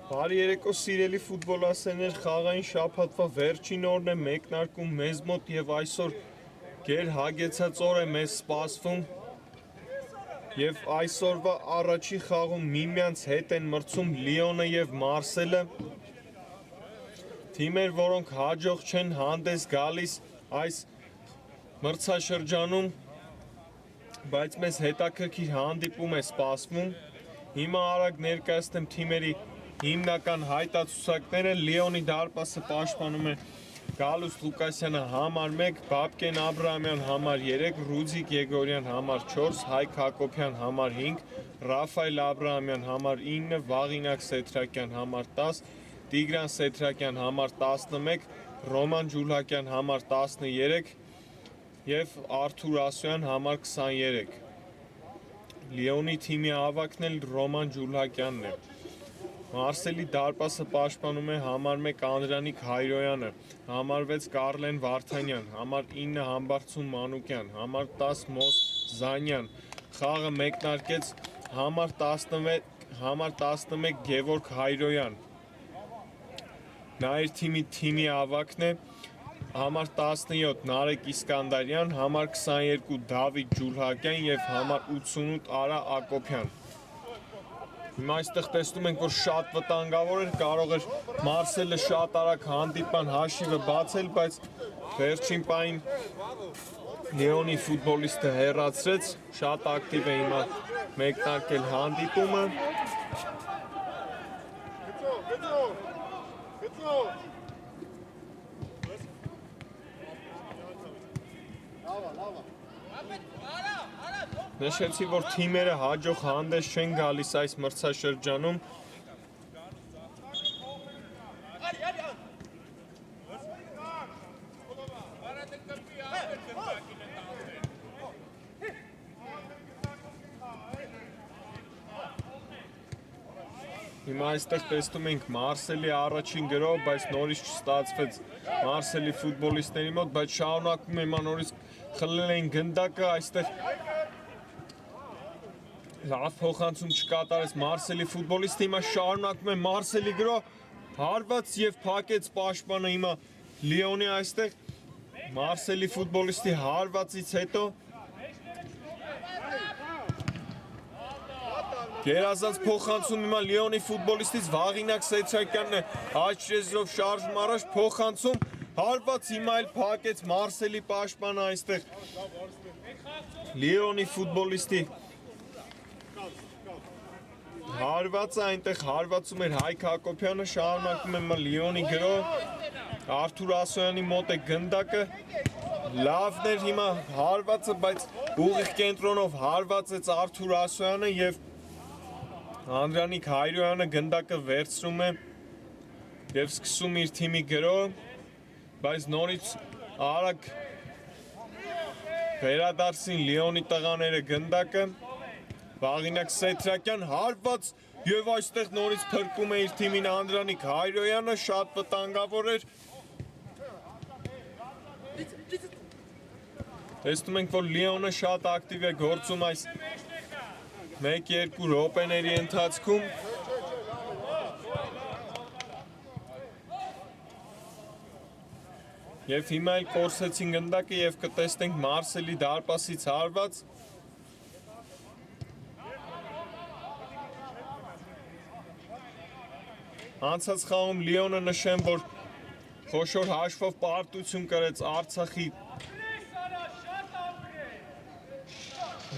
Բարի երեկո սիրելի ֆուտբոլասերներ, խաղային շաբաթվա վերջին օրն է մեկնարկում մեզ մոտ եւ այսօր գեր հագեցած օր է մեզ սպասվում եւ այսօրվա առաջի խաղում միմյանց հետ են մրցում Լիոնը եւ Մարսելը։ Թիմեր, որոնք հաջող չեն հանդես գալիս այս մրցաշրջանում, բայց մեզ հետաքրքիր հանդիպում է սպասվում։ Հիմա արագ ներկայացնեմ թիմերի հիմնական հայտարարությունները։ Լիոնի դարպասը պաշտպանում է Գալուստ Ղուկասյանը համար 1, Բաբկեն Աբրահամյան համար 3, Ռուդիկ Եգորյան համար 4, Հայկ Հակոբյան համար 5, Ռաֆայել Աբրահամյան համար 9, Վաղինակ Սեթրակյան համար 10, Տիգրան Սեթրակյան համար 11, Ռոման Ջուլհակյան համար 13 եւ Արթուր Ասոյան համար 23։ Լիոնի թիմի ավագն էլ Ռոման Ջուլհակյանն է։ Մարսելի դարպասը պաշտպանում է համար 1 Անդրանիկ Հայրոյանը, համար 6 Կարլեն Վարդանյան, համար 9 Համբարձում Մանուկյան, համար 10 Մոս Զանյան։ Խաղը մեկնարկեց համար 11 Գևորգ Հայրոյան։ Նա իր թիմի ավագն է, համար 17 Նարեկ Իսկանդարյան, համար 22 Դավիթ Ջուլհակյան եւ համար 88 Արա Ակոբյան։ Հիմա այստեղ տեսնում ենք, որ շատ վտանգավոր էր, կարող էր Մարսելը շատ արագ հանդիպան հաշիվը բացել, բայց վերջին պահին Լիոնի ֆուտբոլիստը հեռացրեց, շատ ակտիվ է հիմա մեկնարկել հանդիպումը։ Նշեցի, որ թիմերը հաջող հանդես չեն գալիս այս մրցաշրջանում։ Հիմա այստեղ տեսնում ենք Մարսելի առաջին գրով, բայց նորից չստացվեց Մարսելի ֆուտբոլիստների մոտ, բայց շարունակում է, հիմա նորից խլել էին գնդակը, այստեղ լավ փոխանցում չկատարեց Մարսելի ֆուտբոլիստը, հիմա շարունակում է Մարսելի գրով, հարված եւ փակեց պաշտպանը հիմա Լիոնի այստեղ Մարսելի ֆուտբոլիստի հարվածից հետո գերազանց փոխանցում հիմա Լիոնի ֆուտբոլիստից Վաղինակ Սեթրակյանն է աչքերով շարժում առաջ փոխանցում, հարված հիմա էլ փակեց Մարսելի պաշտպանը այստեղ Լիոնի ֆուտբոլիստի հարվածը այնտեղ հարվածում էր Հայկ Հակոբյանը, շարունակում եմ Լիոնի գրով Արթուր Ասոյանի մոտ է գնդակը, լավն էր հիմա հարվածը, բայց ուղիղ կենտրոնով հարվածեց Արթուր Ասոյանը եւ Անդրանիկ Հայրոյանը գնդակը վերցնում է եւ սկսում իր թիմի գրով, բայց նորից արագ վերադարձին Լիոնի տղաները գնդակը, Վաղինակ Սեթրակյան հարված եւ այստեղ նորից փրկում է իր թիմին Անդրանիկ Հայրոյանը, շատ վտանգավոր էր։ Տեսնում ենք, որ Լիոնը շատ ակտիվ է գործում այս 1-2 րոպեների ընթացքում։ Եվ հիմա էլ կորսեցին գնդակը եւ կտեսնենք Մարսելի դարպասից հարված։ Անցած խաղում Լիոնը նշեմ, որ խոշոր հաշվով պարտություն կրեց Արցախի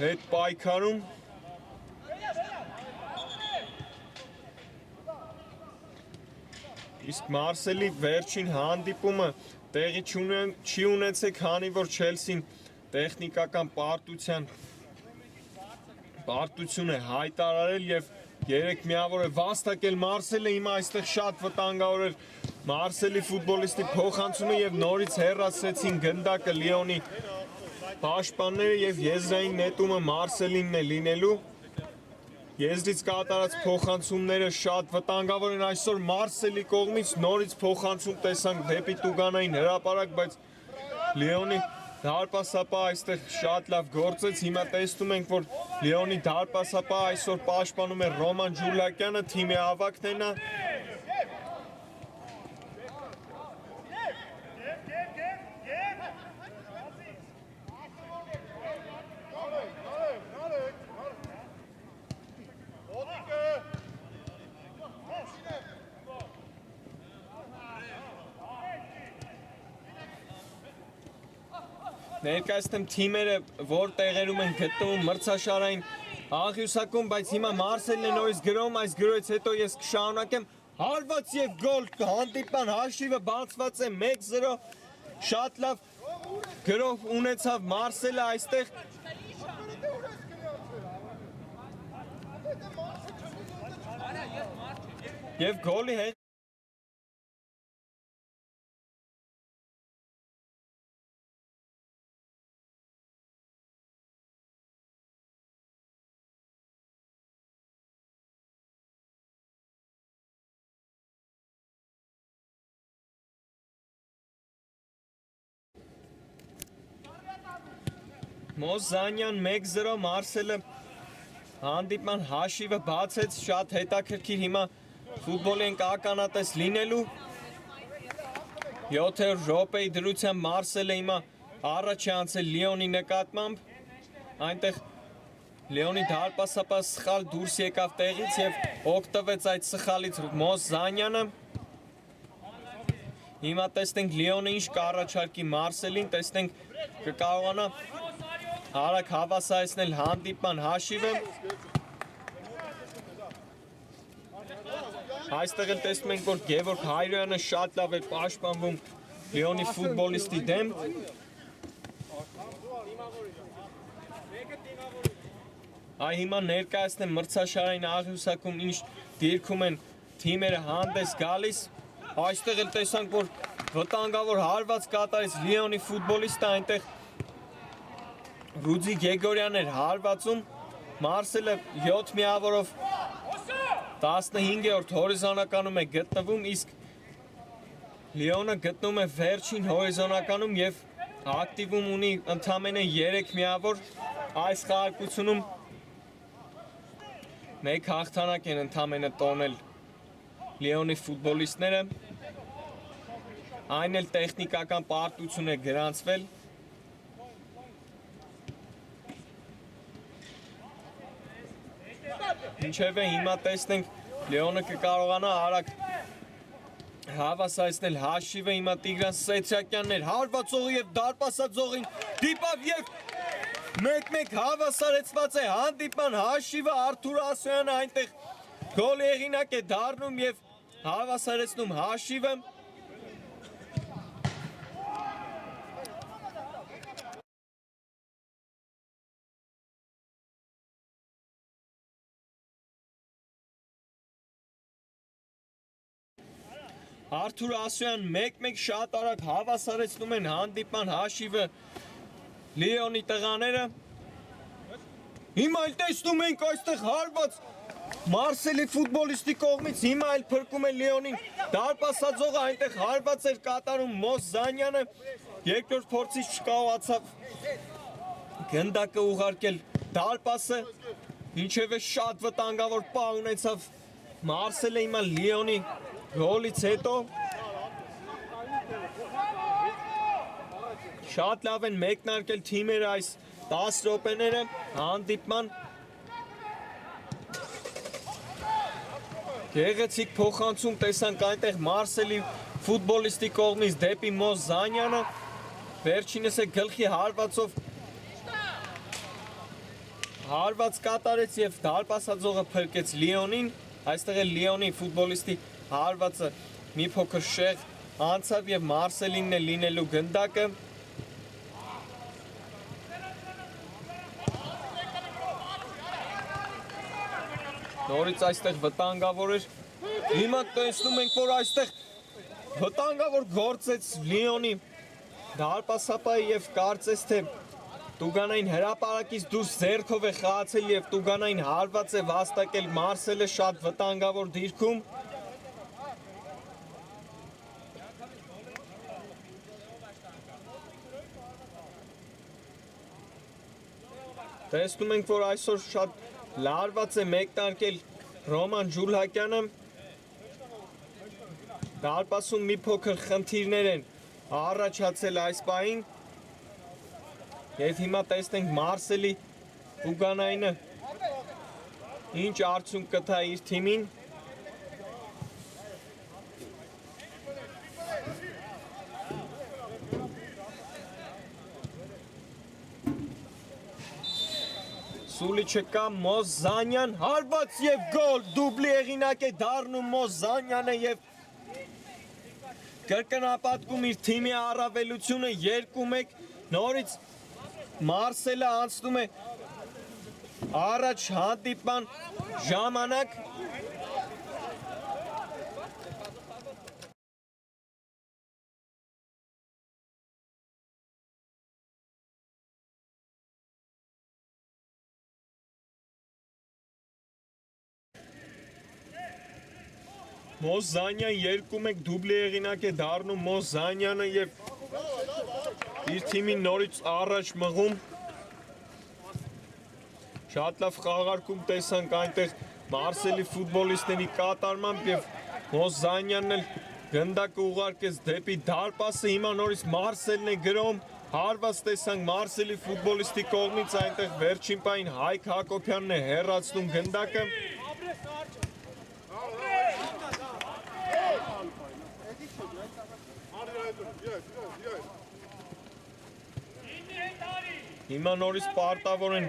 հետ պայքարում։ Իսկ Մարսելի վերջին հանդիպումը տեղի չի ունեցել, քանի որ Չելսին տեխնիկական պարտություն է հայտարարել եւ 3 միավոր է վաստակել Մարսելը, հիմա այստեղ շատ վտանգավոր էր Մարսելի ֆուտբոլիստի փոխանցումը եւ նորից հեռացրեցին գնդակը Լիոնի պաշտպանները եւ եզրային նետումը Մարսելինն է լինելու։ Եզրից կատարած փոխանցումները շատ վտանգավոր են այսօր Մարսելի կողմից, նորից փոխանցում տեսանք դեպի Տուգանային հրապարակ, բայց Լիոնի դարպասապահ այստեղ շատ լավ գործեց, հիմա տեսնում ենք, որ Լիոնի դարպասապահ այսօր պաշտպանում է Ռոման Ջուլհակյանը, թիմի ավագն է նա, Ներկայացնում թիմերը, որ տեղերում են գտնվում մրցաշարային աղյուսակում, բայց հիմա Մարսելն է նորից գրում, այս գրոյից հետո ես կշարունակեմ հարված եւ գոլ հանդիպան հաշիվը բացված է 1-0 շատ լավ գրով ունեցավ Մարսելը այստեղ եւ գոլի հետ Մոզանյան 1-0 Մարսելը հանդիպման հաշիվը բացեց շատ հետաքրքիր հիմա ֆուտբոլի ենք ականատես լինելու 7-րդ րոպեի դրությամբ Մարսելը հիմա առաջ է անցել Լիոնի նկատմամբ այնտեղ Լիոնի դարպասապահ սխալ դուրս եկավ տեղից եւ օգտվեց այդ սխալից Մոզանյանը հիմա տեսնենք Լիոնը ինչ կառաջարկի Մարսելին տեսնենք կկարողանա Արագ հավասարեցնել հանդիպման հաշիվը Այստեղ էլ տեսնում ենք, որ Գևորգ Հայրոյանը շատ լավ է պաշտպանվում Լիոնի ֆուտբոլիստի դեմ Այ հիմա ներկայացնեմ մրցաշարային աղյուսակում ինչ դիրքում են թիմերը հանդես գալիս Այստեղ էլ տեսանք, որ վտանգավոր հարված կատարեց Լիոնի ֆուտբոլիստը այնտեղ Ռուդի Գեգորյանն էր հարվածում, Մարսելը 7 միավորով 15-րդ հորիզոնականում է գտնվում, իսկ Լիոնը գտնվում է վերջին հորիզոնականում և ակտիվում ունի ընդամենը 3 միավոր, այս խաղարկությունում մեկ հաղթանակ են ընդամենը տոնել Լիոնի ֆուտբոլիստները, այն էլ տեխնիկական պարտություն է գրանցվել, Ինչևէ հիմա տեսնենք Լեոնը կկարողանա արագ հավասարեցնել հաշիվը հիմա Տիգրան Սեթրակյանն էր հարվածողը եւ դարպասաձողին դիպավ եւ 1-1 հավասարեցված է հանդիպման հաշիվը Արթուր Ասոյանը այնտեղ գոլ հեղինակ է դառնում եւ հավասարեցնում հաշիվը Արթուր Ասոյան 1-1 շատ արագ հավասարեցնում են հանդիպման հաշիվը Լիոնի տղաները Հիմա էլ տեսնում ենք այստեղ հարված Մարսելի ֆուտբոլիստի կողմից հիմա էլ փրկում է Լիոնին դարպասաձողը այնտեղ հարված էր կատարում Մոզանյանը երկրորդ փորձից չկարողացավ գնդակը ուղարկել դարպասը ինչևէ շատ վտանգավոր պահ ունեցավ Մարսելը հիմա Լիոնի Գոլից հետո շատ լավ են մեկնարկել թիմերը այս 10 րոպեները հանդիպման Գեղեցիկ փոխանցում տեսանք այնտեղ Մարսելի ֆուտբոլիստի կողմից դեպի Մոզանյանը վերջինս է գլխի հարվածով հարված կատարեց եւ դարպասաձողը փրկեց Լիոնին այստեղ է Լիոնի ֆուտբոլիստի հարվածը մի փոքր շեղ անցավ եւ Մարսելինն է լինելու գնդակը Նորից այստեղ վտանգավոր էր հիմա տեսնում ենք որ այստեղ վտանգավոր գործեց Լիոնի դարպասապահը եւ կարծես թե Տուգանային հրապարակից դուրս ձեռքով է խաղացել եւ Տուգանային հարված է վաստակել Մարսելը շատ վտանգավոր դիրքում Տեսնում ենք, որ այսօր շատ լարված է մեկնարկել Ռոման Ջուլհակյանը Դարպասում մի փոքր խնդիրներ են առաջացել այս պահին Եվ հիմա տեսնենք Մարսելի Տուգանայինը ինչ արդյունք կտա իր թիմին Սուլիչը կա Մոզանյան հարված եւ գոլ դուբլի հեղինակ է դառնում Մոզանյանը եւ կրկնապատկում իր թիմի առավելությունը 2-1 նորից Մարսելը անցնում է առաջ հանդիպման ժամանակ Մոզանյան 2-1 դուբլի հեղինակ է դառնում Մոզանյանը եւ իր թիմին նորից առաջ մղում շատ լավ խաղարկում տեսանք այնտեղ Մարսելի ֆուտբոլիստների կատարմամբ եւ Մոզանյանն էլ գնդակը ուղարկեց դեպի դարպասը հիմա նորից Մարսելն է գրում հարված տեսանք Մարսելի ֆուտբոլիստի կողմից այնտեղ վերջին պահին Հայկ Հակոբյանն է հեռացնում գնդակը Հիմա նորից պարտավոր են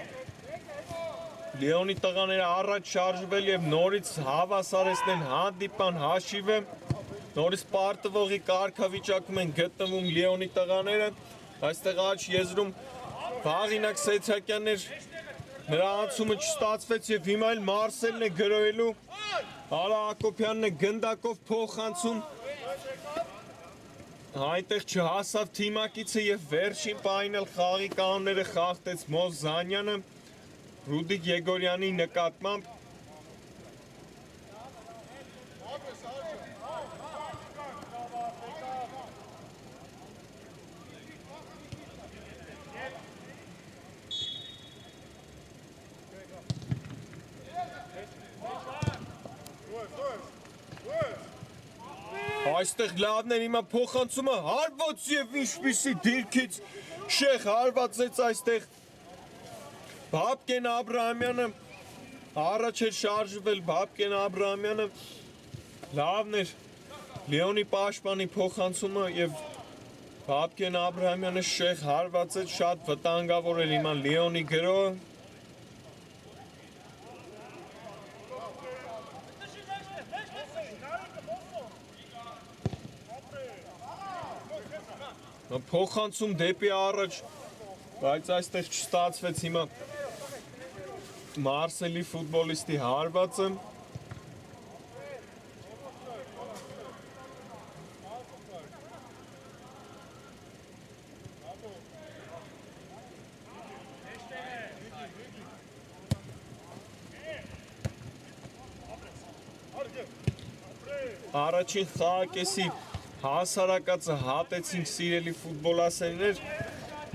Լիոնի տղաները առաջ շարժվել եւ նորից հավասարեցնեն հանդիպան հաշիվը նորից պարտվողի կարգավիճակում են գտնվում Լիոնի տղաները այստեղ աջ եզրում Վաղինակ Սեյցակյաններ նրա անցումը չստացվեց եւ հիմա էլ Մարսելն է գրոելու Արա Հակոբյանն է գնդակով փոխանցում Այնտեղ չհասավ թիմակիցը եւ վերջին պահին էլ խաղի կանոնները խախտեց Մոզանյանը Ռուդիկ Եգորյանի նկատմամբ Այստեղ լավն էր հիմա փոխանցումը հարված եւ ինչպիսի դիրքից շեխ հարվածեց այստեղ Բաբկեն Աբրահամյանը առաջ էր շարժվել Բաբկեն Աբրահամյանը լավն էր Լիոնի պաշտպանի փոխանցումը եւ Բաբկեն Աբրահամյանը շեխ հարվածեց շատ վտանգավոր էր հիմա Լիոնի գրոհը Փոխանցում դեպի առաջ, բայց այստեղ չստացվեց հիմա Մարսելի ֆուտբոլիստի հարվածը Առաջին խաղակեսի հասարակածը հատեցինք սիրելի ֆուտբոլասերներ,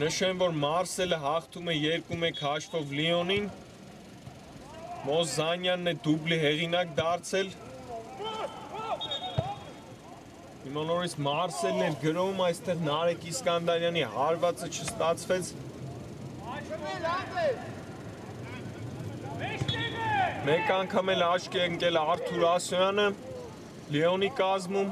նշեմ, որ Մարսելը հաղթում է 2-1 հաշվով Լիոնին, Մոզանյանն է դուբլի հեղինակ դարձել, հիմա նորից Մարսելն էր գրում, այստեղ Նարեկ Իսկանդարյանի հարվածը չստացվեց, մեկ անգամ էլ աչքի է ընկել Արթուր Ասոյանը, Լիոնի կազմում,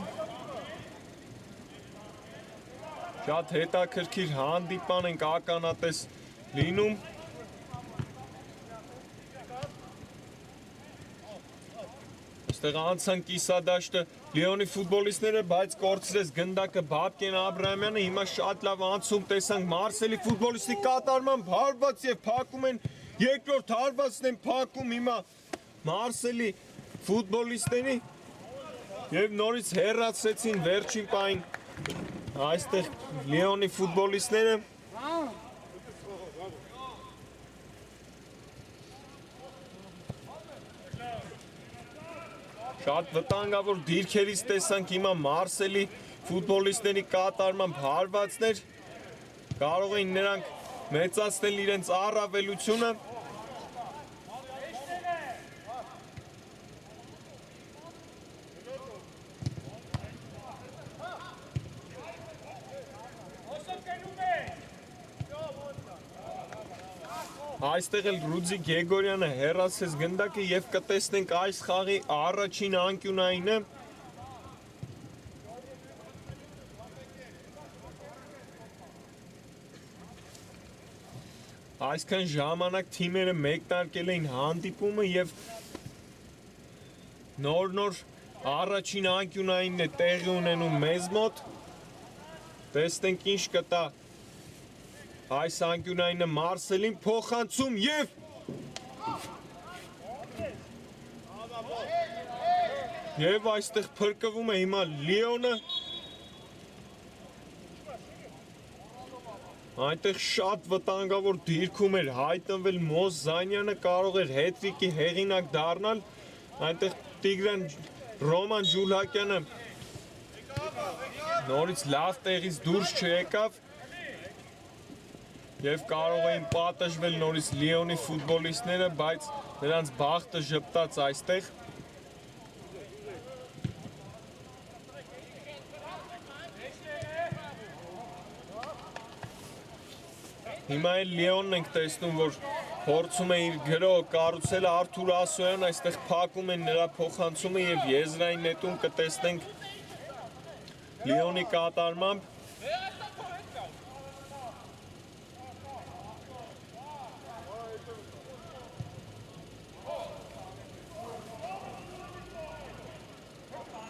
Շատ հետաքրքիր հանդիպան ենք ականատես լինում Այստեղ անցան կիսադաշտը Լիոնի ֆուտբոլիստները, բայց կորցրեց գնդակը Բաբկեն Աբրահամյանը Հիմա շատ լավ անցում տեսանք Մարսելի ֆուտբոլիստի կատարմամբ հարված եւ փակում են երկրորդ հարվածն են փակում հիմա Մարսելի ֆուտբոլիստների Եվ նորից հեռացրեցին վերջին պահին Այստեղ Լիոնի ֆուտբոլիստները Շատ վտանգավոր դիրքերից տեսանք հիմա Մարսելի ֆուտբոլիստների կատարմամբ հարվածներ կարող էին նրանք մեծացնել իրենց առավելությունը Այստեղ էլ Ռուդիկ Եգորյանը հեռացեց գնդակը եւ կտեսնենք այս խաղի առաջին անկյունայինը այսքան ժամանակ թիմերը մեկնարկել էին հանդիպումը եւ նոր առաջին անկյունայինն է տեղի ունենում մեզ մոտ։ Տեսնենք ինչ կտա այս անկյունայինը Մարսելին փոխանցում եւ այստեղ փրկվում է հիմա Լիոնը։ Այնտեղ շատ վտանգավոր դիրքում էր հայտնվել Մոզանյանը, կարող էր հետրիկի հեղինակ դառնալ։ Այնտեղ Ռոման Ջուլհակյանը նորից լավ տեղից դուրս չեկավ եւ կարող էին պատժվել նորից Լիոնի ֆուտբոլիստները, բայց նրանց բախտը ժպտաց այստեղ։ Հիմա էլ Լիոնն ենք տեսնում, որ փորձում է իր գրո կառուցել Արթուր Ասոյան, այստեղ փակում են նրա փոխանցումը եւ եզրային նետում կտեսնենք Լիոնի կատարմամբ։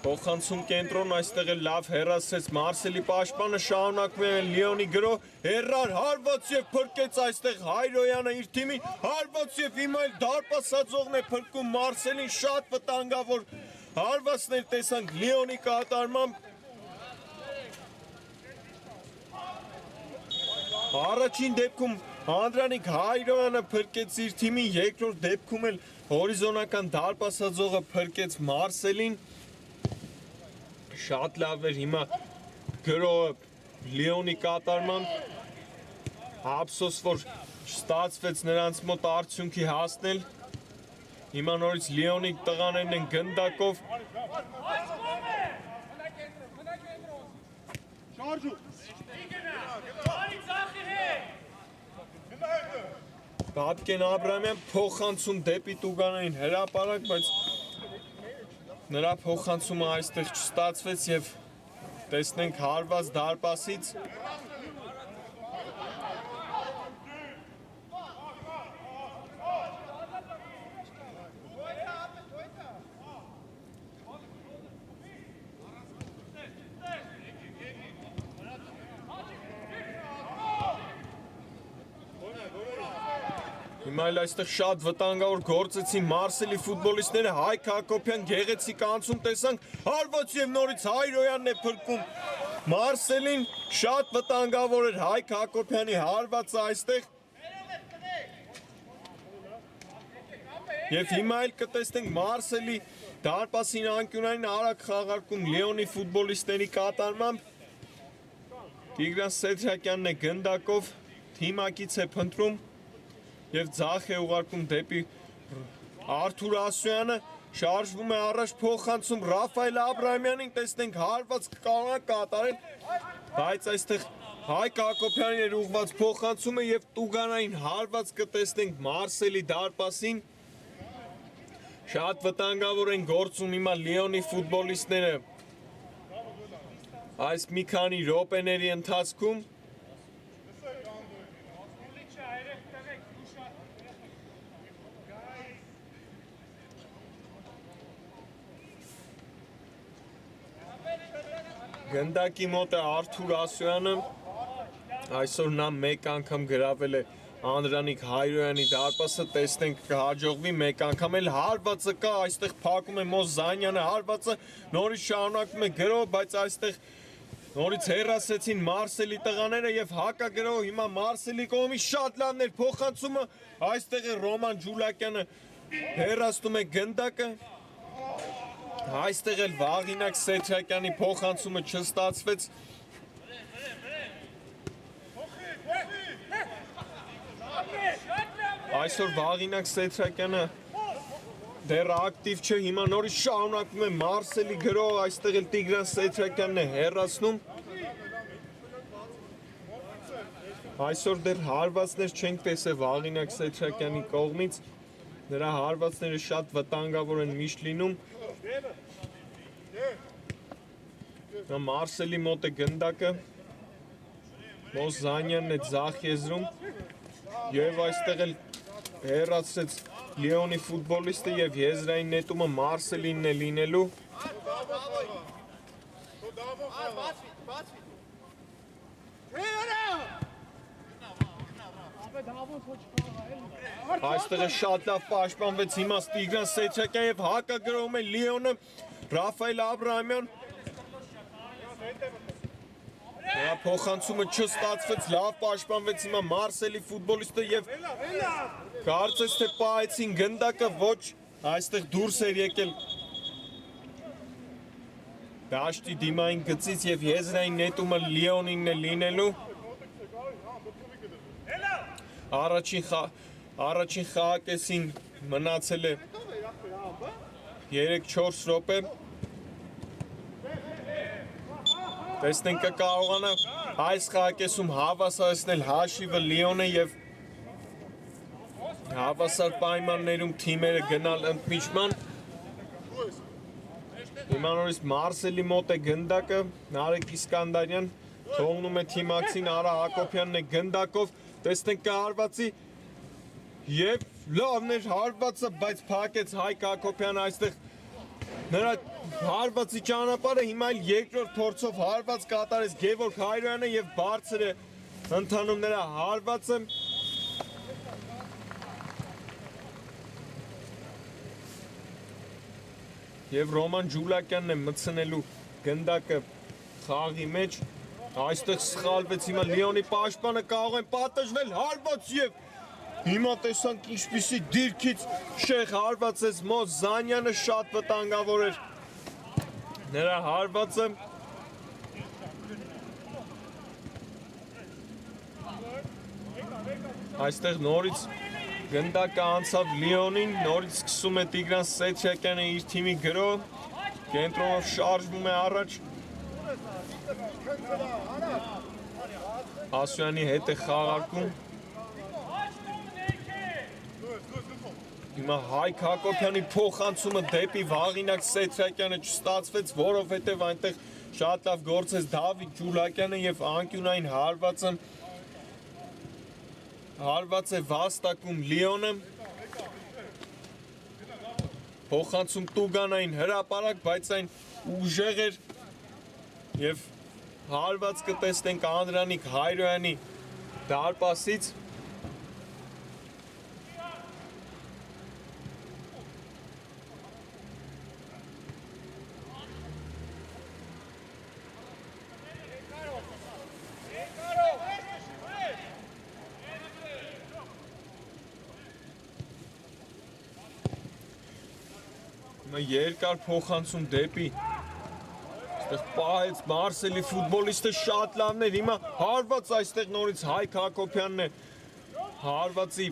Փոխանցում կենտրոն, այստեղ էլ լավ հեռացրեց Մարսելի պաշտպանը, շարունակում է Լիոնի գրո, հեռար հարված եւ փրկեց այստեղ Հայրոյանը իր թիմին, հարված եւ հիմա էլ դարպասածողն է փրկում Մարսելին, շատ վտանգավոր հարվածներ տեսանք Լիոնի կատարմամբ։ Առաջին դեպքում Անդրանիկ Հայրոյանը փրկեց իր թիմին, երկրորդ դեպքում էլ հորիզոնական դարպասածողը փրկեց Մարսելին։ Շատ լավ էր հիմա գրոհը Լիոնի կատարմամբ, ափսոս որ չստացվեց նրանց մոտ արդյունքի հասնել։ Հիմա նորից Լիոնի տղաներն են գնդակով։ Պատկեն Աբրամյան փոխանցում դեպի Տուգանային հրապարակ, բայց նրա փոխանցումը այստեղ չստացվեց եւ տեսնենք հարված դարպասից Հիմա էլ այստեղ շատ վտանգավոր գործեցին Մարսելի ֆուտբոլիստները, Հայկ Հակոբյան գեղեցիկ անցում տեսանք, հարված եւ նորից Հայրոյանն է փրկում Մարսելին, շատ վտանգավոր էր Հայկ Հակոբյանի հարվածը այստեղ։ Եվ հիմա էլ կտեսնենք Մարսելի դարպասին անկյունային արագ խաղարկում Լիոնի ֆուտբոլիստների կատարմամբ։ Տիգրան Սեդրակյանն է գնդակով, թիմակից է փնտրում եւ ձախ է ուղարկում դեպի Արթուր Ասոյանը, շարժվում է առաջ փոխանցում Ռաֆայել Աբրահամյանին, տեսնենք հարված կարող կատարել, բայց այստեղ Հայկ Հակոբյանին էր ուղված փոխանցումը եւ Տուգանային հարված կտեսնենք Մարսելի դարպասին։ Շատ վտանգավոր են գործում հիմա Լիոնի ֆուտբոլիստները այս մի քանի րոպեների ընթացքում։ Գնդակի մոտ է Արթուր Ասոյանը, այսօր նա մեկ անգամ գրավել է Անդրանիկ Հայրոյանի դարպասը, տեսնենք կհաջողվի մեկ անգամ էլ հարվածը կա, այստեղ փակում է Մոզանյանը, հարվածը նորից շարունակում է գրոհ, բայց այստեղ նորից հեռացեցին Մարսելի տղաները եւ հակագրոհ հիմա Մարսելի կողմից շատ լավն էր փոխանցումը, այստեղ է Ռոման Ջուլհակյանը հեռացնում է գնդակը։ Այստեղ էլ Վաղինակ Սեդրակյանի փոխանցումը չստացվեց։ Այսօր Վաղինակ Սեդրակյանը դեռ ակտիվ չէ, հիմա նորից շարունակում է Մարսելի գրոհ, այստեղ էլ Տիգրան Սեդրակյանն է հեռացնում։ Այսօր դեռ հարվածներ չենք տեսել Վաղինակ Սեդրակյանի կողմից, նրա հարվածները շատ վտանգավոր են միշտ լինում։ Մարսելի մոտ է գնդակը, Մոզանյանն է ձախ եզրում, Եվ այստեղ էլ հեռացրեց Լիոնի ֆուտբոլիստը եւ եզրային նետումը Մարսելինն է լինելու։ Այստեղ է շատ լավ պաշտպանվեց հիմա Տիգրան Սեչակյան եւ հակագրում է Լիոնը Ռաֆայել Աբրահամյան։ Նրա փոխանցումը չստացվեց, լավ պաշտպանվեց հիմա Մարսելի ֆուտբոլիստը եւ կարծես թե պահեցին գնդակը, ոչ այստեղ դուրս էր եկել դաշտի դիմային գծից եւ եզրային նետումը Լիոնինն է լինելու։ Առաջին խաղակեսին մնացել է 3-4 րոպե։ Տեսնենք կկարողանա այս խաղակեսում հավասարեցնել հաշիվը Լիոնը եւ հավասար պայմաններում թիմերը գնալ ընդմիջման։ Հիմա նորից Մարսելի մոտ է գնդակը, Նարեկ Իսկանդարյան թողնում է թիմակցին, Արա Հակոբյանն է գնդակով, տեսնենք կհարվածի եւ լավն էր հարվածը, բայց փակեց Հայկ Հակոբյանը այստեղ նրա հարվածի ճանապարհը հիմա էլ երկրորդ փորձով հարված կատարեց Գևորգ Հայրոյանը եւ բարձր է ընթանում նրա հարվածը։ Եվ Ռոման Ջուլակյանն է մտցնելու գնդակը խաղի մեջ։ Այստեղ սխալվեց հիմա Լիոնի պաշտպանը, կարող են պատժվել հարված եւ հիմա տեսանք ինչպիսի դիրքից շեղ հարվածեց Մոզ Զանյանը, շատ վտանգավոր էր նրա հարվածը։ Այստեղ նորից գնդակը անցավ Լիոնին, նորից սկսում է Տիգրան Սեչակյանը իր թիմի գրոհ, կենտրոնով շարժվում է առաջ։ Ասյանի հետ է խաղարկում։ Հիմա Հայկ Հակոբյանի փոխանցումը դեպի Վաղինակ Սեչակյանը չստացվեց, որովհետև այնտեղ շատ լավ գործեց Դավիթ Ջուլակյանը եւ անկյունային հարված է վաստակում Լիոնը։ Փոխանցում Տուգանային հրապարակ, բայց այն ուժեղ էր եւ հարված կտեսնենք Անդրանիկ Հայրոյանի դարպասից։ Երկար փոխանցում դեպի այստեղ պահեց Մարսելի ֆուտբոլիստը, շատ լավն էր, հիմա հարված այստեղ նորից Հայկ Հակոբյանն է հարվածի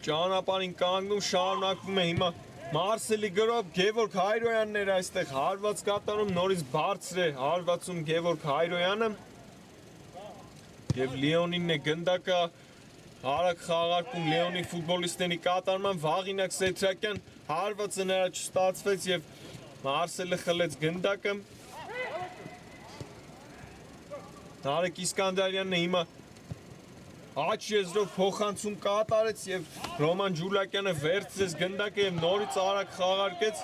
ճանապարհին կանգնում, շարունակվում է հիմա Մարսելի գրոհ, Գևորգ Հայրոյանն էր այստեղ հարված կատարում, նորից բարձր է հարվածում Գևորգ Հայրոյանը եւ Լիոնինն է գնդակը հարակ խաղարկում Լիոնի ֆուտբոլիստների կատարման, Վաղինակ Սեչակյան հարվածը նրա չստացվեց եւ Մարսելը խլեց գնդակը։ Նարեկ Իսկանդարյանն է հիմա աչ եզրով փոխանցում կատարեց եւ Ռոման Ջուլակյանը վերցրեց գնդակը եւ նորից արագ խաղարկեց։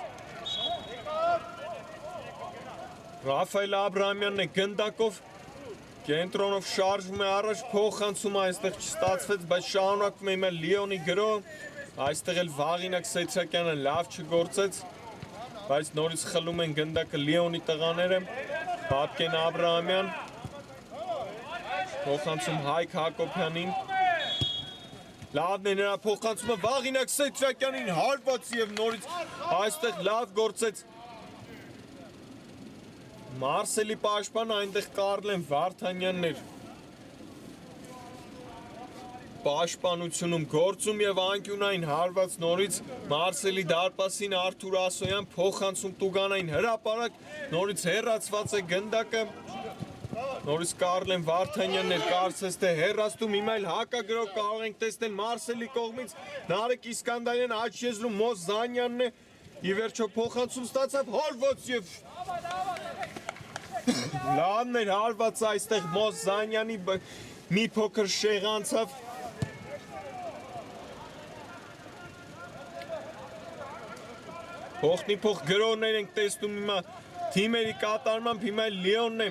Ռաֆայել Աբրահամյանն է գնդակով կենտրոնով շարժվում է առաջ, փոխանցումը այստեղ չստացվեց, բայց շարունակվում է հիմա Լիոնի գրոհ, այստեղ էլ Վաղինակ Սեչակյանը լավ չգործեց, բայց նորից խլում են գնդակը Լիոնի տղաները, Բաբկեն Աբրահամյան, փոխանցում Հայկ Հակոբյանին, լավն է նրա փոխանցումը Վաղինակ Սեչակյանին հարված եւ նորից այստեղ լավ գործեց Մարսելի պաշտպանը, այնտեղ Կարլեն Վարդանյանն էր պաշտպանությունում գործում եւ անկյունային հարված նորից Մարսելի դարպասին Արթուր Ասոյան, փոխանցում Տուգանային հրապարակ, նորից հեռացված է գնդակը, նորից Կարլեն Վարդանյանն էր կարծես թե հեռացնում, հիմա էլ հակագրով կարող ենք տեսնել Մարսելի կողմից Նարեկ Իսկանդարյան, աչ եզրում Մոզ Զանյանն է, ի վերջո փոխանցում ստացավ հարված եւ լավն էր հարված այստեղ Մոզ Զանյանի մի փոքր շեղ անցավ Փոխնի փոխ գրոներ ենք տեսնում հիմա թիմերի կատարմամբ հիմա Լիոնն է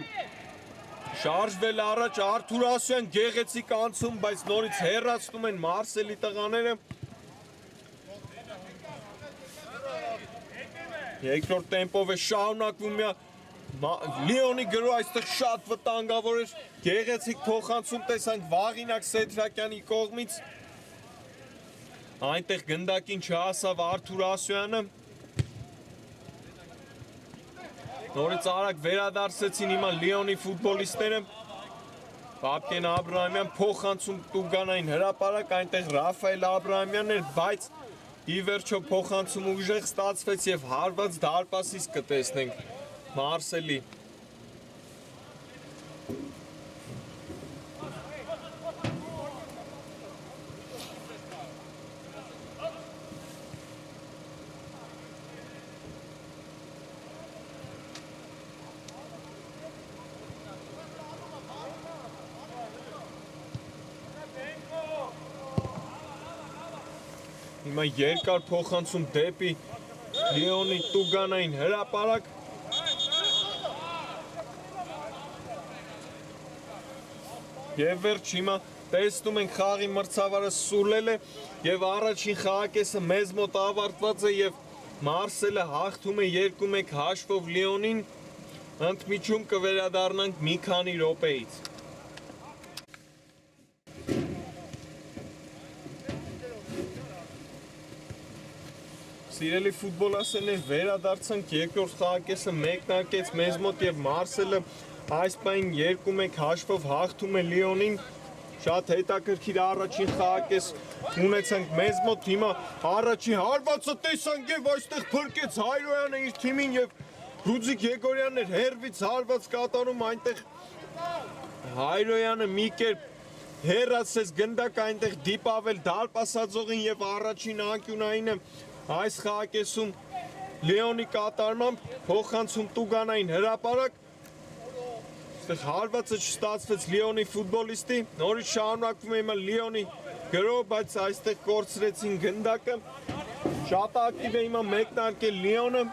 շարժվել առաջ Արթուր Ասյան գեղեցիկ անցում, բայց նորից հեռացնում են Մարսելի տղաները։ Երկրորդ տեմպով է շարունակվում Լիոնի գրո այստեղ շատ վտանգավոր էր, գեղեցիկ փոխանցում տեսանք Վաղինակ Սեդրակյանի կողմից։ Այնտեղ գնդակին չհասավ Արթուր Ասյանը։ Նորից արագ վերադարձեցին հիմա Լիոնի ֆուտբոլիստները։ Պապկեն Աբրահամյան փոխանցում Տուգանային հրապարակ, այնտեղ Ռաֆայել Աբրահամյանն էր, բայց ի վերջո փոխանցումը ուժեղ ստացվեց եւ հարված դարպասից կտեսնենք Մարսելի։ Հիմա երկար փոխանցում դեպի Լիոնի Տուգանային հրապարակ։ Եվ վերջ հիմա տեսնում ենք խաղի մրցավարը սուլել է եւ առաջին խաղակեսը մեզ մոտ ավարտված է եւ Մարսելը հաղթում է 2-1 հաշվով Լիոնին։ Ընդմիջում կվերադառնանք մի քանի րոպեից։ Սիրելի ֆուտբոլասերներ, վերադարձանք երկրորդ խաղակեսը մեկնարկեց մեզ մոտ եւ Մարսելը այս պայն 2-1 հաշվով հաղթում է Լիոնին։ Շատ հետաքրքիր առաջին խաղակես ունեցանք մեզ մոտ, հիմա առաջին հարվածը տեսանք եւ այստեղ փրկեց Հայրոյանը իր թիմին եւ Ռուձիկ Եգորյանն էր հերվից հարված կատարում, այնտեղ Հայրոյանը մի կերպ հեռացեց գնդակ, այնտեղ դիպավել դարպասածողին եւ առաջին անկյունայինը այս խաղակեսում Լիոնի կատարմամբ փոխանցում Տուգանային հրապարակ։ Այստեղ հարվածը չստացվեց Լիոնի ֆուտբոլիստի, նորից շարունակվում է հիմա Լիոնի գրո, բայց այստեղ կորցրեցին գնդակը։ Շատ ակտիվ է հիմա մեկնարկել Լիոնը։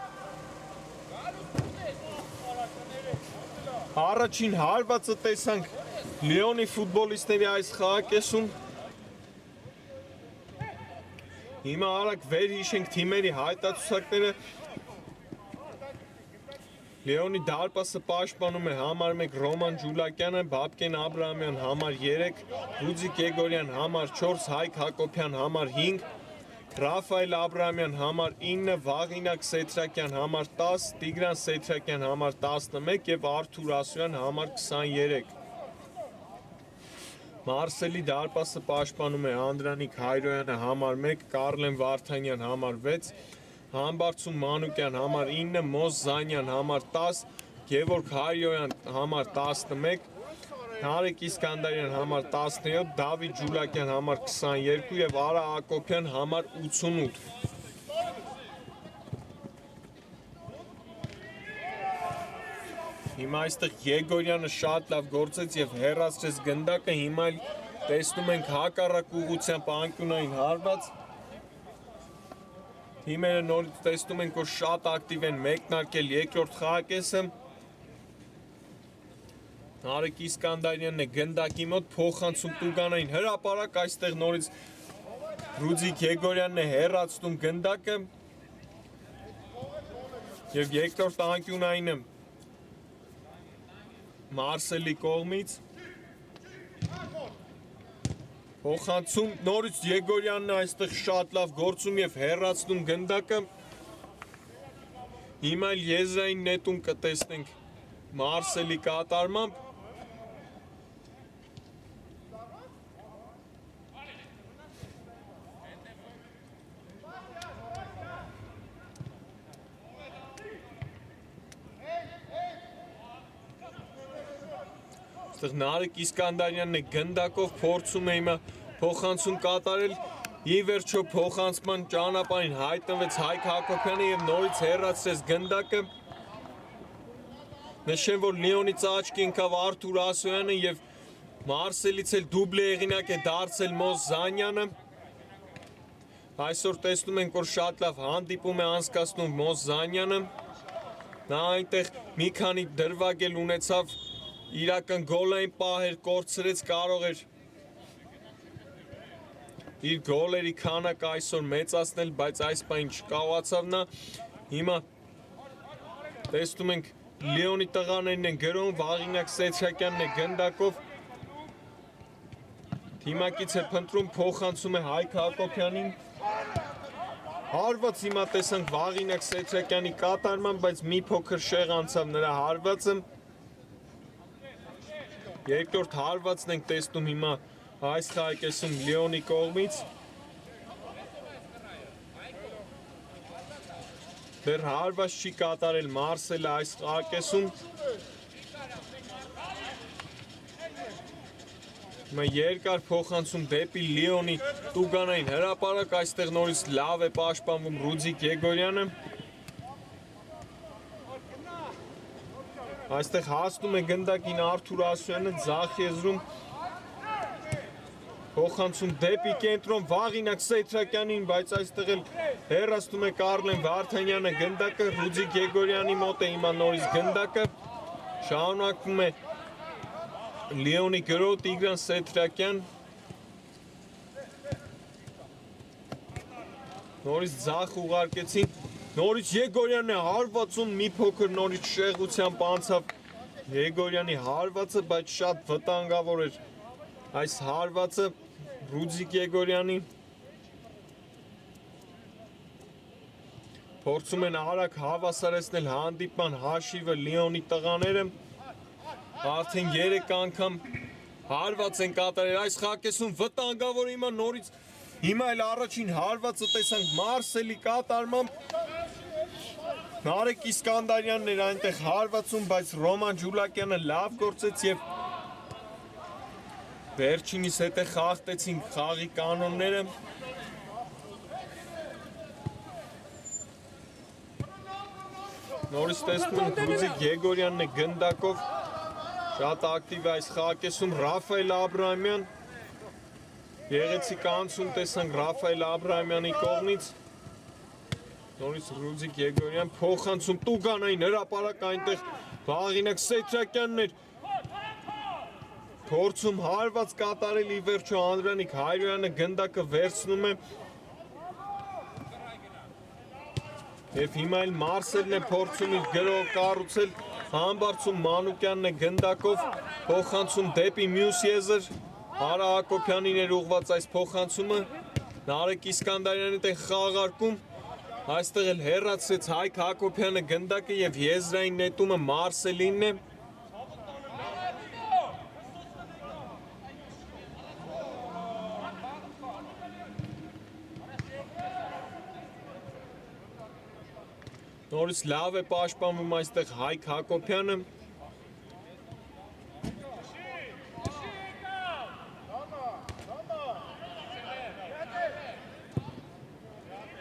Առաջին հարվածը տեսանք Լիոնի ֆուտբոլիստների այս խաղակեսում։ Հիմա արագ վեր հիշենք թիմերի հայտարարությունները։ Լիոնի դարպասը պաշտպանում է համար 1 Ռոման Ջուլակյանը, Բաբկեն Աբրահամյան համար 3, Ռուձիկ Եգորյան համար 4, Հայկ Հակոբյան համար 5, Ռաֆայել Աբրահամյան համար 9, Վաղինակ Սեդրակյան համար 10, Տիգրան Սեդրակյան համար 11 եւ Արթուր Ասյան համար 23։ Մարսելի դարպասը պաշտպանում է Անդրանիկ Հայրոյանը համար 1, Կարլեն Վարդանյան համար 6, Համբարձում Մանուկյան համար 9, Մոզ Զանյան համար 10, Գևորգ Հայրոյան համար 11, Նարեկ Իսկանդարյան համար 17, Դավիթ Ջուլակյան համար 22 եւ Արա Ակոբյան համար 88։ Հիմա այստեղ Եգորյանը շատ լավ գործեց եւ հեռացրեց գնդակը, հիմա տեսնում ենք հակառակ ուղղությամբ անկյունային հարված։ Թիմերը նորից տեսնում ենք, որ շատ ակտիվ են մեկնարկել երկրորդ խաղակեսը։ Նարեկ Իսկանդարյանն է գնդակի մոտ փոխանցում Տուգանային հրապարակ, այստեղ նորից Ռուձիկ Եգորյանն է հեռացնում գնդակը եւ երկրորդ անկյունայինը Մարսելի կողմից փոխանցում նորից Եգորյանն այստեղ շատ լավ գործում եւ հեռացնում գնդակը։ Հիմա եզրային նետում կտեսնենք Մարսելի կատարմամբ։ Այստեղ Նարեկ Իսկանդարյանն է գնդակով փորձում է հիմա փոխանցում կատարել, ի վերջո փոխանցման ճանապարհին հայտնվեց Հայկ Հակոբյանը եւ նորից հեռացրեց գնդակը։ Նշեմ, որ Լիոնից աչքի ընկավ Արթուր Ասոյանը եւ Մարսելից էլ դուբլե հեղինակ է դարձել Մոզ Զանյանը։ Այսօր տեսնում ենք, որ շատ լավ հանդիպում է անցկացնում Մոզանյանը։ Նա այնտեղ մի քանի դրվագ էլ ունեցավ, իրական գոլային պահեր կորցրեց, կարող էր իր գոլերի քանակը այսօր մեծացնել, բայց այս պահին չկարողացավ նա։ Հիմա տեսնում ենք Լիոնի տղաներն են գրում, Վաղինակ Սեթրակյանն է գնդակով թիմակից է փնտրում, փոխանցում է Հայկ Հակոբյանին։ Հարված հիմա տեսանք Վաղինակ Սեթրակյանի կատարման, բայց մի փոքր շեղ անցավ նրա հարվածը։ Երկրորդ հարվածն ենք տեսնում հիմա այս խաղակեսում Լիոնի կողմից։ Դեռ հարված չի կատարել Մարսելը այս խաղակեսում։ Հիմա երկար փոխանցում դեպի Լիոնի Տուգանային հրապարակ, այստեղ նորից լավ է պաշտպանվում Ռուդիկ Եգորյանը։ Այստեղ հասնում է գնդակին Արթուր Ասոյանը, ձախ եզրում փոխանցում դեպի կենտրոն Վաղինակ Սեթրակյանին, բայց այստեղ էլ հեռացնում է Կարլեն Վարդանյանը գնդակը, Ռուդիկ Եգորյանի մոտ է հիմա նորից գնդակը, շարունակվում է Լիոնի գրող Տիգրան Սեթրակյան, նորից ձախ ուղարկեցին, նորից Եգորյանն է հարվածում, մի փոքր նորից շեղությամբ անցավ Եգորյանի հարվածը, բայց շատ վտանգավոր էր այս հարվածը Ռուդիկ Եգորյանի։ Փորձում են արագ հավասարեցնել հանդիպման հաշիվը Լիոնի տղաները։ Արդեն 3 անգամ հարված են կատարել այս խաղակեսում, վտանգավոր հիմա նորից, հիմա էլ առաջին հարվածը տեսանք Մարսելի կատարմամբ։ Նարեկ Իսկանդարյանն էր այնտեղ հարվածում, բայց Ռոման Ջուլակյանը լավ գործեց եւ վերջինիս հետ է խախտեցին խաղի կանոնները։ Նորից տեսնում ենք Ռուդիկ Եգորյանն է գնդակով, շատ ակտիվ է այս խաղակեսում Ռաֆայել Աբրահամյան։ Գեղեցիկ անցում տեսանք Ռաֆայել Աբրահամյանի կողմից։ Նորից Ռուդիկ Եգորյան փոխանցում Տուգանային հրապարակ, այնտեղ Վաղինակ Սեթրակյանն էր փորձում հարված կատարել, ի վերջո Անդրանիկ Հայրոյանը գնդակը վերցնում է եւ հիմա էլ Մարսելն է փորձում իր գրող կառուցել, Համբարձում Մանուկյանն է գնդակով փոխանցում դեպի մյուս եզր, Արա Հակոբյանին էր ուղված այս փոխանցումը, Նարեկ Իսկանդարյանն է խաղարկում, այստեղ էլ հեռացրեց Հայկ Հակոբյանը գնդակը եւ եզրային նետումը Մարսելինն է։ Նորից լավ է պաշտպանվում այստեղ Հայկ Հակոբյանը։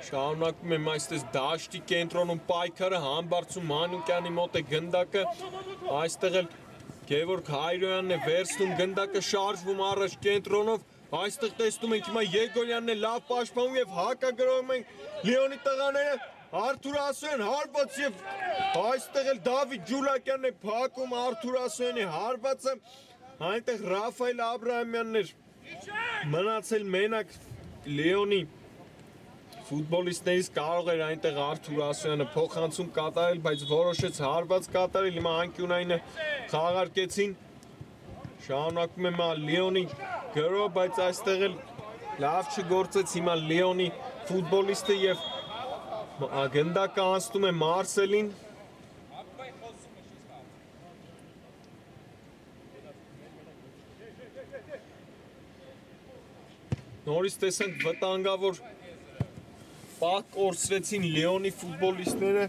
Շարունակում եմ այստեղ դաշտի կենտրոնում պայքարը, Համբարձում Մանուկյանի մոտ է գնդակը, այստեղ էլ Գևորգ Հայրոյանն է վերցնում գնդակը, շարժվում առաջ կենտրոնով, այստեղ տեսնում ենք հիմա Եգորյանն է լավ պաշտպանում եւ հակագրում են Լիոնի տղաները, Արթուր Ասոյան հարված եւ այստեղ էլ Դավիթ Ջուլակյանն է փակում Արթուր Ասոյանի հարվածը, այնտեղ Ռաֆայել Աբրահամյանն էր մնացել մենակ Լիոնի ֆուտբոլիստներից, կարող էր այնտեղ Արթուր Ասոյանը փոխանցում կատարել, բայց որոշեց հարված կատարել, հիմա անկյունայինը խաղարկեցին, շարունակում է հիմա Լիոնի գրող, բայց այստեղ էլ լավ չգործեց հիմա Լիոնի ֆուտբոլիստը եւ գնդակը անցնում է Մարսելին։ Նորից տեսանք վտանգավոր պահ կորցրեցին Լիոնի ֆուտբոլիստները։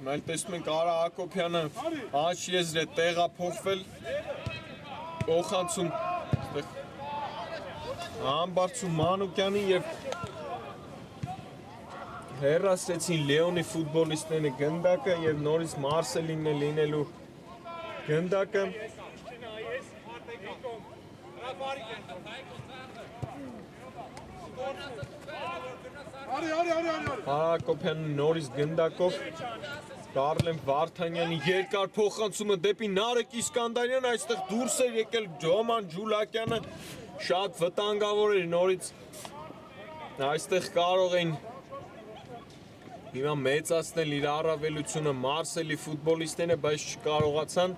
Մենք տեսնում ենք Արա Հակոբյանը աջ եզր է տեղափոխվել, փոխանցում Համբարձու Մանուկյանին եւ հեռացրեցին Լեոնի ֆուտբոլիստները գնդակը եւ նորից Մարսելինն է լինելու գնդակը։ Հարակոբյանը նորից գնդակով Կարլեն Վարդանյանի երկար փոխանցումը դեպի Նարեկ Իսկանդարյան, այստեղ դուրս էր եկել Ջոման Ջուլակյանը, շատ վտանգավոր էր նորից, այստեղ կարող էին հիմա մեծացնել իր առավելությունը Մարսելի ֆուտբոլիստները, բայց չկարողացան։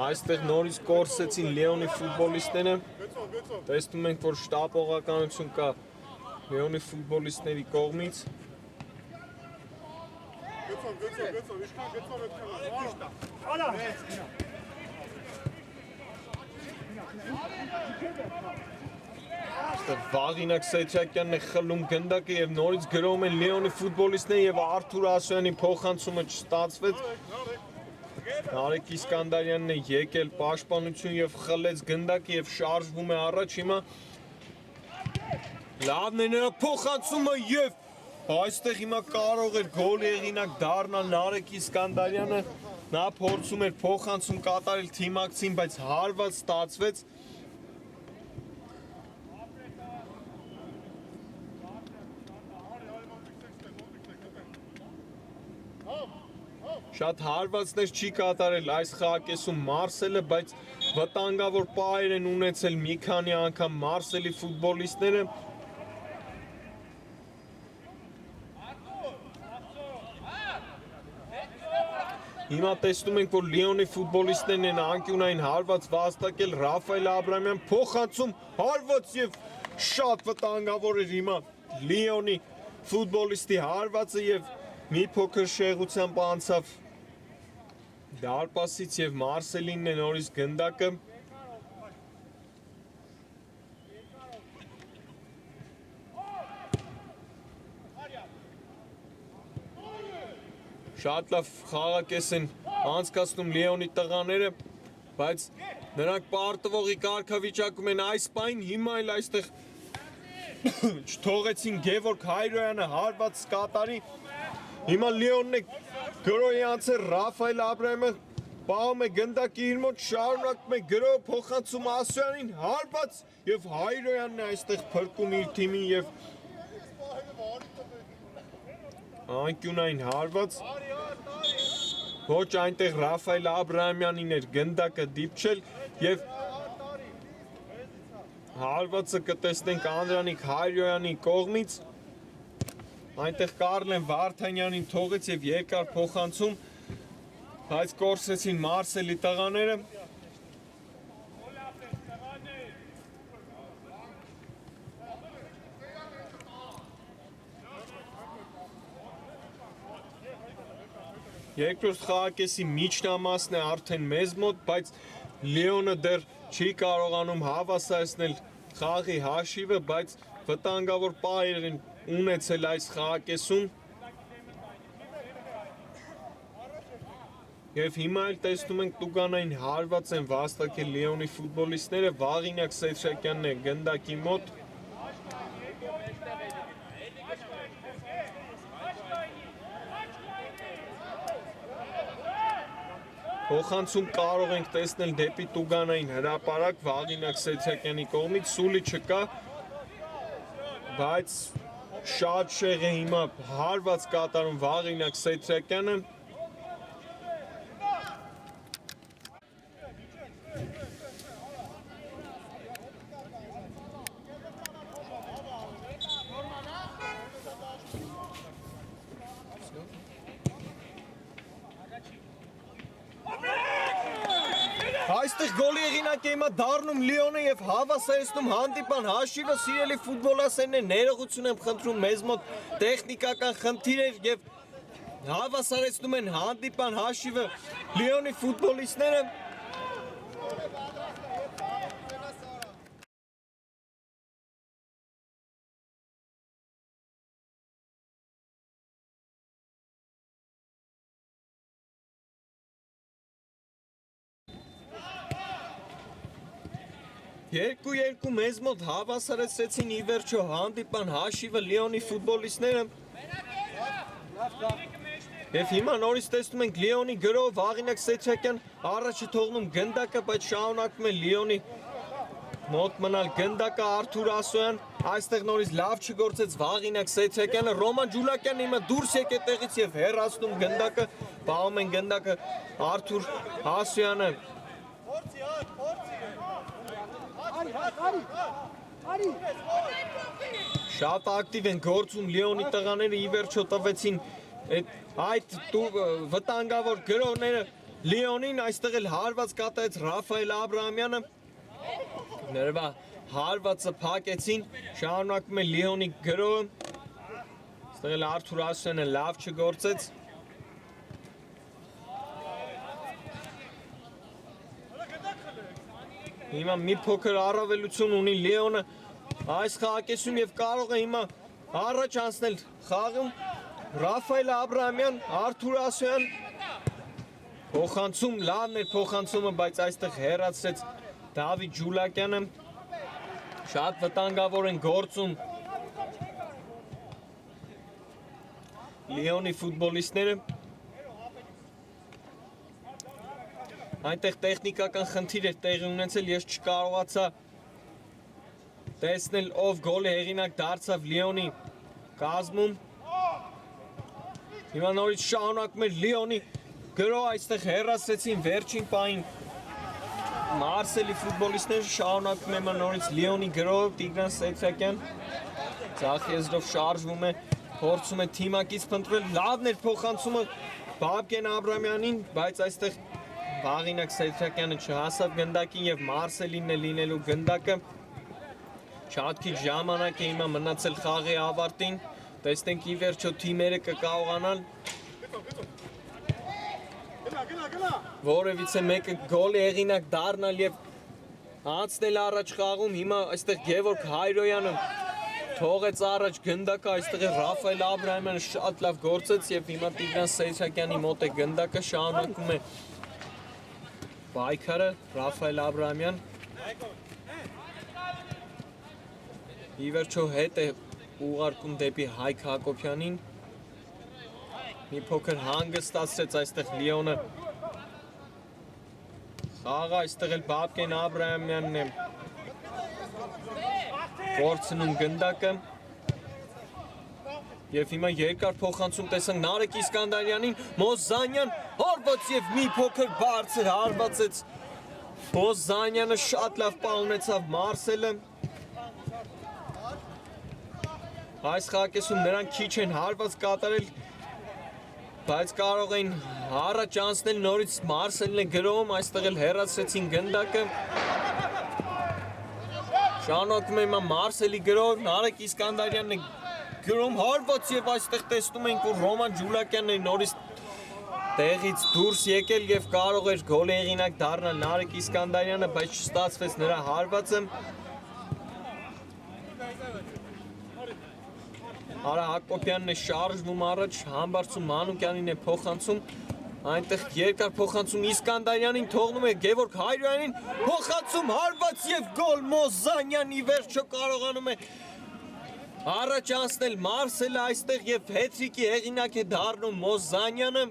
Այստեղ նորից կորսեցին Լեոնի ֆուտբոլիստները, տեսնում ենք, որ շտապողականություն կա Լեոնի ֆուտբոլիստների կողմից։ Այստեղ Վաղինակ Սեչակյանն է խլում գնդակը եւ նորից գրովում են Լեոնի ֆուտբոլիստները եւ Արթուր Ասոյանի փոխանցումը չստացվեց։ Նարեկ Իսկանդարյանն է եկել պաշտպանություն եւ խլեց գնդակը եւ շարժվում է առաջ հիմա։ Լավն է նրա փոխանցումը եւ այստեղ հիմա կարող էր գոլ եղինակ դառնալ Նարեկ Իսկանդարյանը։ Նա փորձում էր փոխանցում կատարել թիմակցին, բայց հարված ստացվեց։ Շատ հարվածներ չի կատարել այս խաղակեսում Մարսելը, բայց վտանգավոր պահեր են ունեցել մի քանի անգամ Մարսելի ֆուտբոլիստները։ Հիմա տեսնում ենք, որ Լիոնի ֆուտբոլիստներն են անկյունային հարված վաստակել, Ռաֆայել Աբրամյան փոխանցում հարված եւ շատ վտանգավոր էր հիմա Լիոնի ֆուտբոլիստի հարվածը եւ մի փոքր շեղությամբ անցավ դարպասից եւ Մարսելինն է նորից գնդակը։ Շատ լավ խաղակես են անցկացնում Լիոնի տղաները, բայց նրանք պարտվողի կարգավիճակում են այս պայն, հիմա էլ այստեղ չթողեցին Գևորգ Հայրոյանը հարված կատարի։ Հիմա Լիոնն է գրոյի անցել Ռաֆայել Աբրամյանը պահում է գնդակի իր մոտ, շարունակում է գրով փոխանցում Ասոյանին հարված եւ Հայրոյանն է այստեղ փրկում իր թիմին եւ անկյունային հարված։ Ոչ այնտեղ Ռաֆայել Աբրամյանին էր գնդակը դիպչել եւ հարվածը կտեսնենք Անդրանիկ Հայրոյանի կողմից։ Այնտեղ Կարլեն Վարդանյանին թողեց եւ երկար փոխանցում, բայց կորսեցին Մարսելի տղաները։ Երկրորդ խաղակեսի միջնամասն է արդեն մեզ մոտ, բայց Լիոնը դեռ չի կարողանում հավասարեցնել խաղի հաշիվը, բայց վտանգավոր պահեր են ունեցել այս խաղակեսում։ Եվ հիմա էլ տեսնում ենք տուգանային հարված են վաստակել Լիոնի ֆուտբոլիստները, Վաղինակ Սեչակյանն է գնդակի մոտ։ Փոխանցում կարող ենք տեսնել դեպի տուգանային հրապարակ Վաղինակ Սեչակյանի կողմից, սուլի չկա, բայց շատ շեղ է հիմա հարված կատարում Վաղինակ Սեչակյանը։ Այստեղ գոլի եղինակ է հիմա դառնում Լիոնը եւ հավասարեցնում հանդիպան հաշիվը, սիրելի ֆուտբոլասերներ, ներողություն եմ խնդրում, մեզ մոտ տեխնիկական խնդիր էր եւ հավասարեցնում են հանդիպան հաշիվը Լիոնի ֆուտբոլիստները։ 2-2 մեզ մոտ հավասարեցրեցին ի վերջո հանդիպան հաշիվը Լիոնի ֆուտբոլիստները։ Եվ հիմա նորից տեսնում ենք Լիոնի գրով Վաղինակ Սեթրակյան առաջը թողնում գնդակը, բայց շարունակում է Լիոնի մոտ մնալ գնդակը Արթուր Ասոյան, այստեղ նորից լավ չգործեց Վաղինակ Սեթրակյանը, Ռոման Ջուլակյանն հիմա դուրս եկե տեղից եւ հեռացնում գնդակը, պահում են գնդակը Արթուր Ասոյանը։ Շատ ակտիվ են գործում Լիոնի տղաները, ի վերջո տվեցին այդ վտանգավոր գրողները Լիոնին, այստեղ էլ հարված կատարեց Ռաֆայել Աբրահամյանը, ներվա հարվածը փակեցին, շարունակում է Լիոնի գրողը, այստեղ էլ Արթուր Ասոյանը լավ չգործեց։ Հիմա մի փոքր առավելություն ունի Լիոնը այս խաղակեսում եւ կարող է հիմա առաջ անցնել խաղում Ռաֆայել Աբրահամյան, Արթուր Ասոյան, փոխանցում, լավն էր փոխանցումը, բայց այստեղ հեռացրեց Դավիթ Ջուլակյանը, շատ վտանգավոր են գործում Լիոնի ֆուտբոլիստները, այնտեղ տեխնիկական խնդիր էր տեղի ունեցել, ես չկարողացա տեսնել ով գոլի հեղինակ դարձավ Լիոնի կազմում։ Հիմա նորից շարունակում էր Լիոնի գրող, այստեղ հեռացրեցին վերջին պահին Մարսելի ֆուտբոլիստները, շարունակում է նորից Լիոնի գրող Տիգրան Սեթրակյան, ձախ եզրով շարժվում է, փորձում է թիմակից փնտրել, լավն էր փոխանցումը Բաբկեն Աբրահամյանին, բայց այստեղ Վաղինակ Սեթրակյանը չհասավ գնդակին եւ Մարսելինն է լինելու գնդակը։ Շատ քիչ ժամանակ է հիմա մնացել խաղի ավարտին, տեսնենք ի վերջո թիմերը կկարողանան որևիցե մեկը գոլի հեղինակ դառնալ եւ անցնել առաջ խաղում։ Հիմա այստեղ Գևորգ Հայրոյանը թողեց առաջ գնդակը, այստեղ է Ռաֆայել Աբրահամյանը շատ լավ գործեց եւ հիմա Տիգրան Սեթրակյանի մոտ է գնդակը, շարունակում է պայքարը Ռաֆայել Աբրահամյան։ Ի վերջո հետ է ուղարկում դեպի Հայկ Հակոբյանին, մի փոքր հանգստացրեց այստեղ Լիոնը խաղը, այստեղ էլ Բաբկեն Աբրահամյանն է կորցնում գնդակը եւ հիմա երկար փոխանցում տեսանք Նարեկ Իսկանդարյանին, Մոզանյան հարված եւ մի փոքր բարձր հարվածեց Մոզանյանը, շատ լավ պահ ունեցավ Մարսելը։ Այս խաղակեսում նրանք քիչ են հարված կատարել, բայց կարող էին առաջ անցնել, նորից Մարսելն է գրոհում, այստեղ էլ հեռացրեցին գնդակը։ Շարունակում է հիմա Մարսելի գրոհ, Նարեկ Իսկանդարյանն է գրոհում հարված եւ այստեղ տեսնում ենք, որ Ռոման Ջուլակյանն է նորից տեղից դուրս եկել եւ կարող էր գոլի հեղինակ դառնալ Նարեկ Իսկանդարյանը, բայց չստացվեց նրա հարվածը։ Արա Հակոբյանն է շարժվում առաջ, Համբարձում Մանուկյանին է փոխանցում, այնտեղ երկար փոխանցում Իսկանդարյանին, թողնում է Գևորգ Հայրոյանին, փոխանցում հարված եւ գոլ, Մոզանյան ի վերջո կարողանում է առաջ անցնել Մարսելը այստեղ եւ հետրիկի հեղինակ է դառնում Մոզանյանը։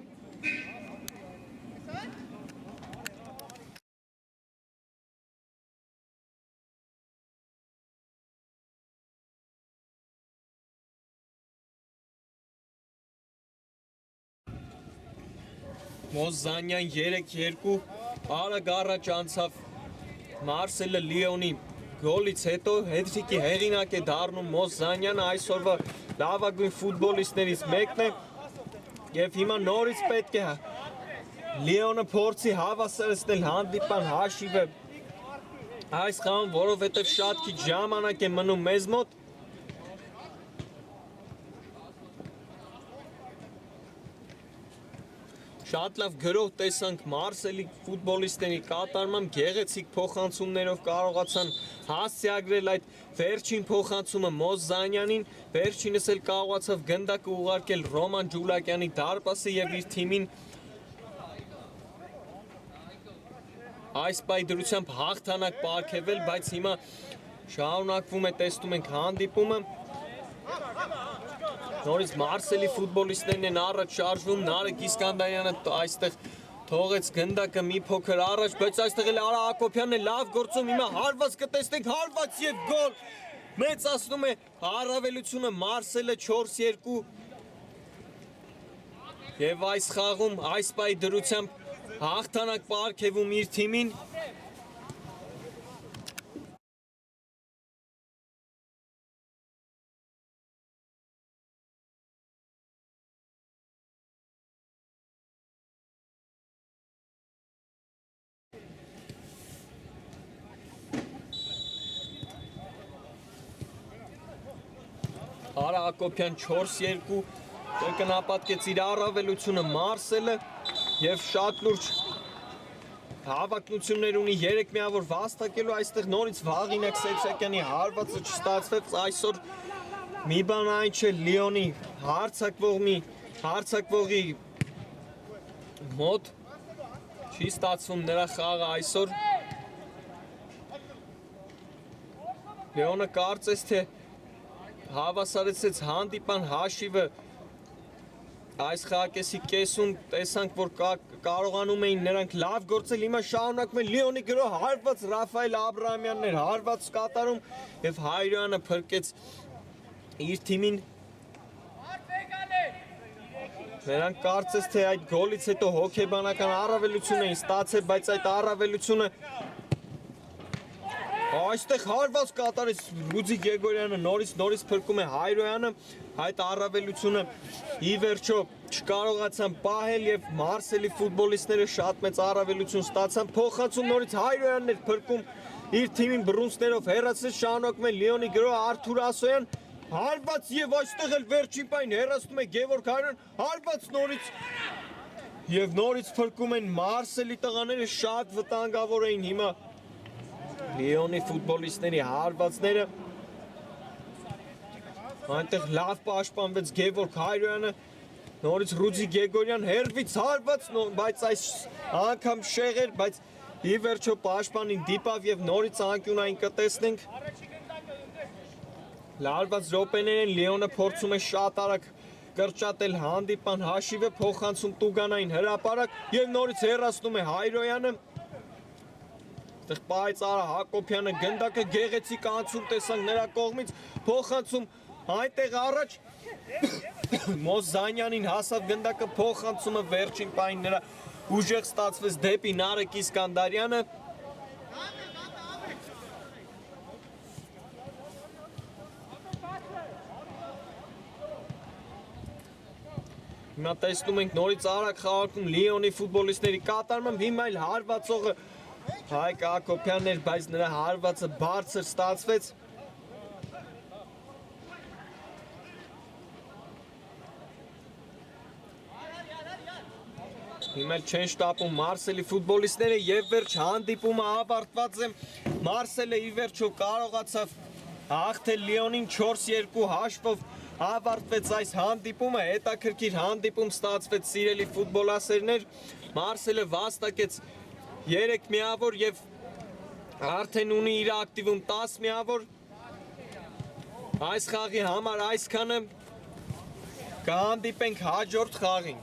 Մոզանյան 3-2 արագ առաջ անցավ Մարսելը Լիոնի գոլից հետո հետրիկի հեղինակ է դառնում Մոզանյանը, այսօրվա լավագույն ֆուտբոլիստներից մեկն է եւ հիմա նորից պետք է Լիոնը փորձի հավասարեցնել հանդիպան հաշիվը այս խաղում, որովհետեւ շատ քիչ ժամանակ է մնում մեզ մոտ։ Շատ լավ գրող տեսանք Մարսելի ֆուտբոլիստների կատարմամբ, գեղեցիկ փոխանցումներով կարողացան հասցեագրել այդ վերջին փոխանցումը Մոզանյանին, վերջինս էլ կարողացավ գնդակը ուղարկել Ռոման Ջուլակյանի դարպասը եւ իր թիմին այս պայդրությամբ հաղթանակ պարգևել, բայց հիմա շարունակվում է, տեսնում ենք հանդիպումը։ Նորից Մարսելի ֆուտբոլիստներն են առաջ շարժվում, Նարեկ Իսկանդարյանը այստեղ թողեց գնդակը մի փոքր առաջ, բայց այստեղ էլ Արա Հակոբյանն է լավ գործում, հիմա հարված կտեսնենք, հարված եւ գոլ։ Մեծացնում է առավելությունը Մարսելը 4-2 եւ այս խաղում այս պայդրությամբ հաղթանակ պարգևում իր թիմին։ Արա Հակոբյան 4-2 կրկնապատկեց իր առավելությունը Մարսելը եւ շատ լուրջ հավակնություններ ունի 3 միավոր վաստակելու այստեղ նորից Վաղինակ Սեփսակյանի հարվածը չստացվեց այսօր մի բան այն չէ Լիոնի հարձակվողի մոտ չի ստացվում նրա խաղը այսօր Լեոնը կարծես թե հավասարեցեց հանդիպան հաշիվը այս խաղակեսի կեսում տեսանք, որ կարողանում էին նրանք լավ գործել, հիմա շարունակում են Լիոնի գրող հարված Ռաֆայել Աբրահամյանն էր հարված կատարում և Հայրյանը փրկեց իր թիմին նրանք կարծես թե այդ գոլից հետո հոգեբանական առավելություն էին ստացել, բայց այդ առավելությունը Այստեղ հարված կատարեց Լուծի Գեգորյանը նորից փրկում է Հայրոյանը այդ առավելությունը ի վերջո չկարողացան պահել եւ Մարսելի ֆուտբոլիստները շատ մեծ առավելություն ստացան փոխանցում նորից Հայրոյանն էր փրկում իր թիմին բռունցքներով հեռացրեց շարունակում է Լիոնի գրող Արթուր Ասոյան հարված եւ այստեղ էլ վերջին պայն հեռացնում է Գևորգ Հայրոյան հարված նորից եւ նորից փրկում են Մարսելի տղաները շատ վտանգավոր էին հիմա Լիոնի ֆուտբոլիստների հարվածները այնտեղ լավ պաշտպանվեց Գևորգ Հայրոյանը նորից Ռուձի Գեգորյան հերվից հարված բայց այս անգամ շեղեր բայց ի վերջո պաշտպանին դիպավ եւ նորից անկյունային կտեսնենք լարված րոպեներ են Լիոնը փորձում է շատ արագ կրճատել հանդիպան հաշիվը փոխանցում Տուգանային հրապարակ եւ նորից հեռացնում է Հայրոյանը Այդտեղ պայծ Արա Հակոբյանը գնդակը գեղեցիկ անցում տեսանք նրա կողմից փոխանցում այնտեղ առաջ Մոզանյանին հասավ գնդակը փոխանցումը վերջին պայն նրա ուժեղ ստացվեց դեպի Նարեկ Իսկանդարյանը Հիմա տեսնում ենք նորից արագ խաղարկում Լիոնի ֆուտբոլիստների կատարմամբ հիմա էլ հարվածողը Հայկ Հակոբյանն էր, բայց նրա հարվածը բարձր ստացվեց Հիմա չեն շտապում Մարսելի ֆուտբոլիստները եւ վերջ հանդիպումը ավարտված է Մարսելը ի վերջո կարողացավ հաղթել Լիոնին 4-2 հաշվով ավարտվեց այս հանդիպումը հետաքրքիր հանդիպում ստացվեց սիրելի ֆուտբոլասերներ Մարսելը վաստակեց 3 միավոր եւ արդեն ունի իր ակտիվում 10 միավոր այս խաղի համար այսքանը կհանդիպենք հաջորդ խաղին